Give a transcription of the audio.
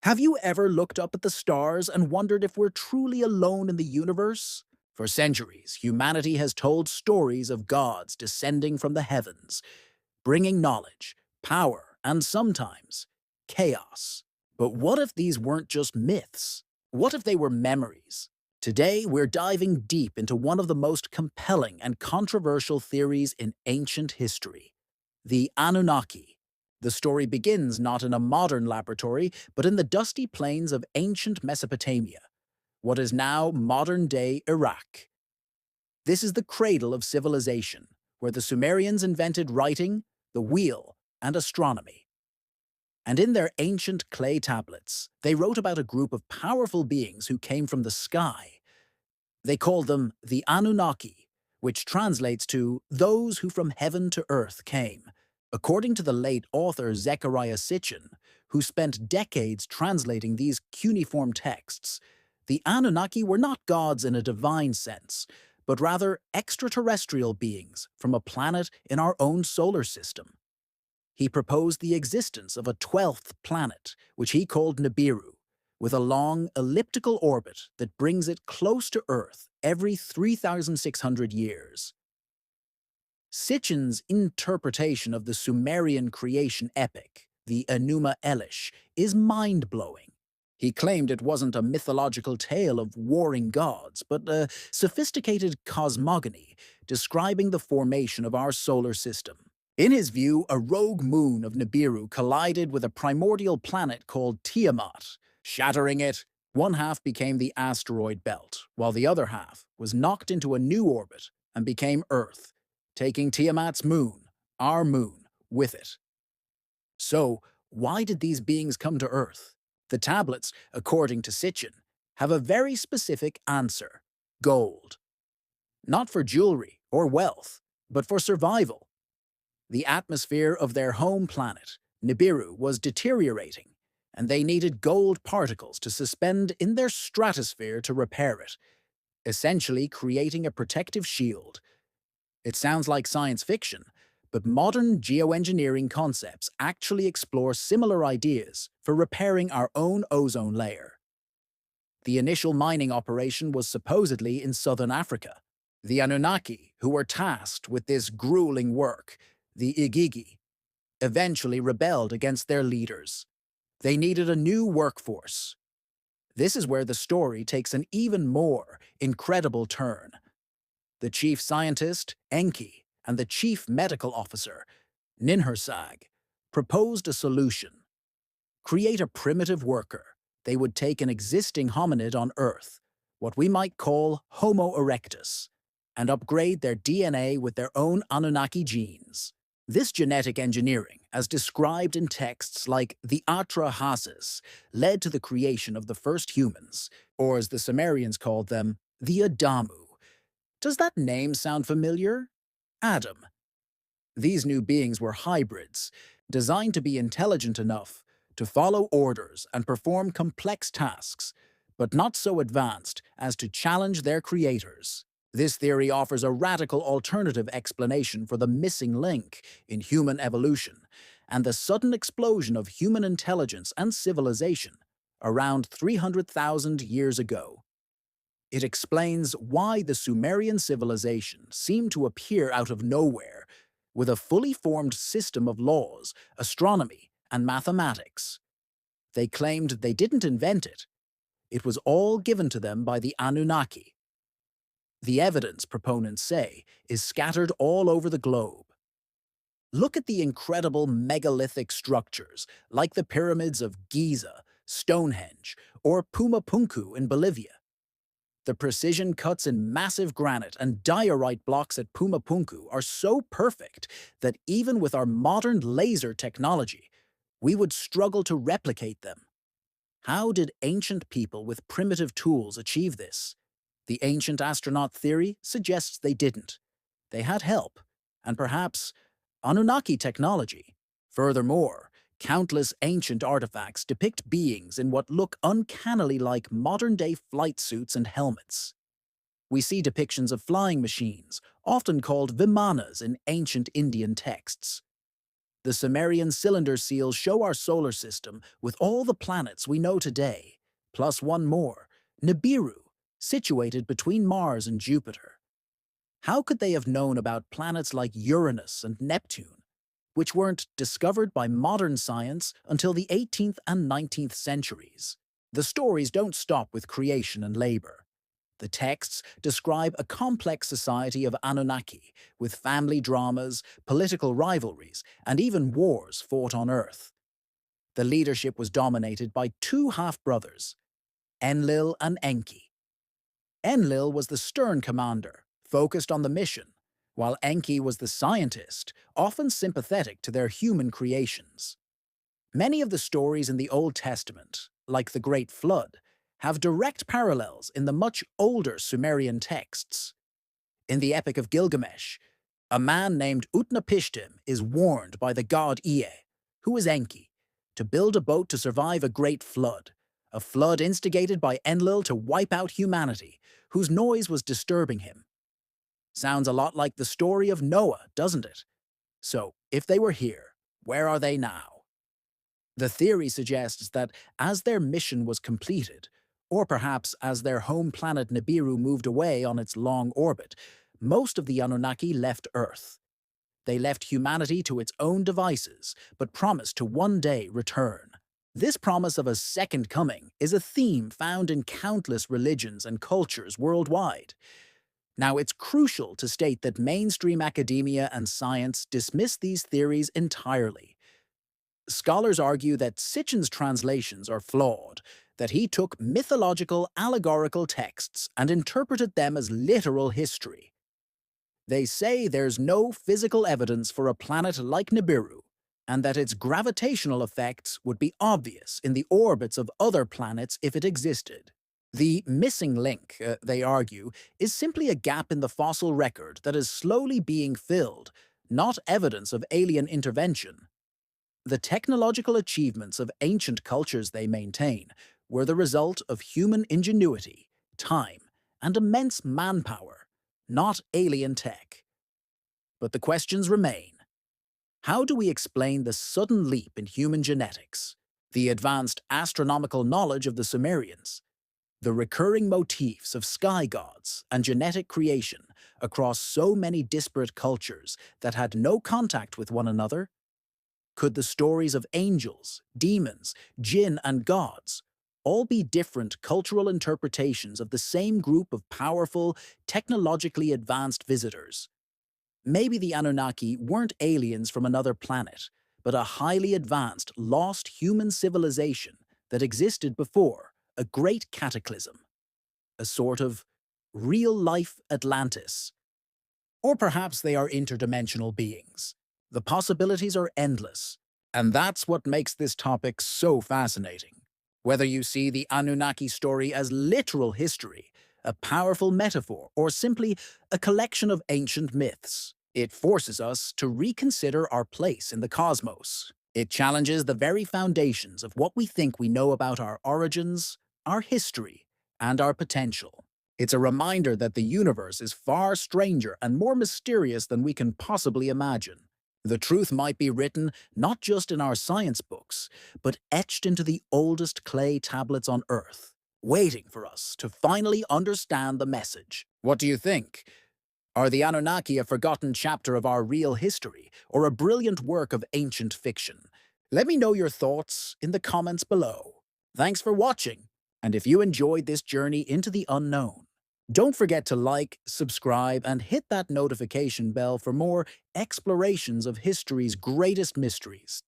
Have you ever looked up at the stars and wondered if we're truly alone in the universe? For centuries, humanity has told stories of gods descending from the heavens, bringing knowledge, power, and sometimes chaos. But what if these weren't just myths? What if they were memories? Today, we're diving deep into one of the most compelling and controversial theories in ancient history, the Anunnaki. The story begins not in a modern laboratory, but in the dusty plains of ancient Mesopotamia, what is now modern-day Iraq. This is the cradle of civilization, where the Sumerians invented writing, the wheel, and astronomy. And in their ancient clay tablets, they wrote about a group of powerful beings who came from the sky. They called them the Anunnaki, which translates to those who from heaven to earth came. According to the late author Zecharia Sitchin, who spent decades translating these cuneiform texts, the Anunnaki were not gods in a divine sense, but rather extraterrestrial beings from a planet in our own solar system. He proposed the existence of a 12th planet, which he called Nibiru, with a long elliptical orbit that brings it close to Earth every 3,600 years. Sitchin's interpretation of the Sumerian creation epic, the Enuma Elish, is mind-blowing. He claimed it wasn't a mythological tale of warring gods, but a sophisticated cosmogony describing the formation of our solar system. In his view, a rogue moon of Nibiru collided with a primordial planet called Tiamat. Shattering it, one half became the asteroid belt, while the other half was knocked into a new orbit and became Earth, taking Tiamat's moon, our moon, with it. So, why did these beings come to Earth? The tablets, according to Sitchin, have a very specific answer: gold. Not for jewelry or wealth, but for survival. The atmosphere of their home planet, Nibiru, was deteriorating, and they needed gold particles to suspend in their stratosphere to repair it, essentially creating a protective shield. It sounds like science fiction, but modern geoengineering concepts actually explore similar ideas for repairing our own ozone layer. The initial mining operation was supposedly in southern Africa. The Anunnaki, who were tasked with this grueling work, the Igigi, eventually rebelled against their leaders. They needed a new workforce. This is where the story takes an even more incredible turn. The chief scientist, Enki, and the chief medical officer, Ninhursag, proposed a solution. Create a primitive worker. They would take an existing hominid on Earth, what we might call Homo erectus, and upgrade their DNA with their own Anunnaki genes. This genetic engineering, as described in texts like the Atrahasis, led to the creation of the first humans, or as the Sumerians called them, the Adamu. Does that name sound familiar? Adam. These new beings were hybrids, designed to be intelligent enough to follow orders and perform complex tasks, but not so advanced as to challenge their creators. This theory offers a radical alternative explanation for the missing link in human evolution and the sudden explosion of human intelligence and civilization around 300,000 years ago. It explains why the Sumerian civilization seemed to appear out of nowhere, with a fully formed system of laws, astronomy, and mathematics. They claimed they didn't invent it. It was all given to them by the Anunnaki. The evidence, proponents say, is scattered all over the globe. Look at the incredible megalithic structures, like the pyramids of Giza, Stonehenge, or Pumapunku in Bolivia. The precision cuts in massive granite and diorite blocks at Pumapunku are so perfect that even with our modern laser technology, we would struggle to replicate them. How did ancient people with primitive tools achieve this? The ancient astronaut theory suggests they didn't. They had help, and perhaps Anunnaki technology. Furthermore, countless ancient artifacts depict beings in what look uncannily like modern-day flight suits and helmets. We see depictions of flying machines, often called vimanas in ancient Indian texts. The Sumerian cylinder seals show our solar system with all the planets we know today, plus one more, Nibiru, situated between Mars and Jupiter. How could they have known about planets like Uranus and Neptune, which weren't discovered by modern science until the 18th and 19th centuries? The stories don't stop with creation and labor. The texts describe a complex society of Anunnaki, with family dramas, political rivalries, and even wars fought on Earth. The leadership was dominated by two half-brothers, Enlil and Enki. Enlil was the stern commander, focused on the mission, while Enki was the scientist, often sympathetic to their human creations. Many of the stories in the Old Testament, like the Great Flood, have direct parallels in the much older Sumerian texts. In the Epic of Gilgamesh, a man named Utnapishtim is warned by the god Ea, who is Enki, to build a boat to survive a great flood, a flood instigated by Enlil to wipe out humanity, whose noise was disturbing him. Sounds a lot like the story of Noah, doesn't it? So, if they were here, where are they now? The theory suggests that as their mission was completed, or perhaps as their home planet Nibiru moved away on its long orbit, most of the Anunnaki left Earth. They left humanity to its own devices, but promised to one day return. This promise of a second coming is a theme found in countless religions and cultures worldwide. Now, it's crucial to state that mainstream academia and science dismiss these theories entirely. Scholars argue that Sitchin's translations are flawed, that he took mythological, allegorical texts and interpreted them as literal history. They say there's no physical evidence for a planet like Nibiru, and that its gravitational effects would be obvious in the orbits of other planets if it existed. The missing link, they argue, is simply a gap in the fossil record that is slowly being filled, not evidence of alien intervention. The technological achievements of ancient cultures, they maintain, were the result of human ingenuity, time, and immense manpower, not alien tech. But the questions remain. How do we explain the sudden leap in human genetics, the advanced astronomical knowledge of the Sumerians, the recurring motifs of sky gods and genetic creation across so many disparate cultures that had no contact with one another? Could the stories of angels, demons, jinn, and gods all be different cultural interpretations of the same group of powerful, technologically advanced visitors? Maybe the Anunnaki weren't aliens from another planet, but a highly advanced, lost human civilization that existed before a great cataclysm, a sort of real-life Atlantis. Or perhaps they are interdimensional beings. The possibilities are endless, and that's what makes this topic so fascinating. Whether you see the Anunnaki story as literal history, a powerful metaphor, or simply a collection of ancient myths, it forces us to reconsider our place in the cosmos. It challenges the very foundations of what we think we know about our origins, our history, and our potential. It's a reminder that the universe is far stranger and more mysterious than we can possibly imagine. The truth might be written not just in our science books, but etched into the oldest clay tablets on Earth, waiting for us to finally understand the message. What do you think? Are the Anunnaki a forgotten chapter of our real history, or a brilliant work of ancient fiction? Let me know your thoughts in the comments below. Thanks for watching, and if you enjoyed this journey into the unknown, don't forget to like, subscribe, and hit that notification bell for more explorations of history's greatest mysteries.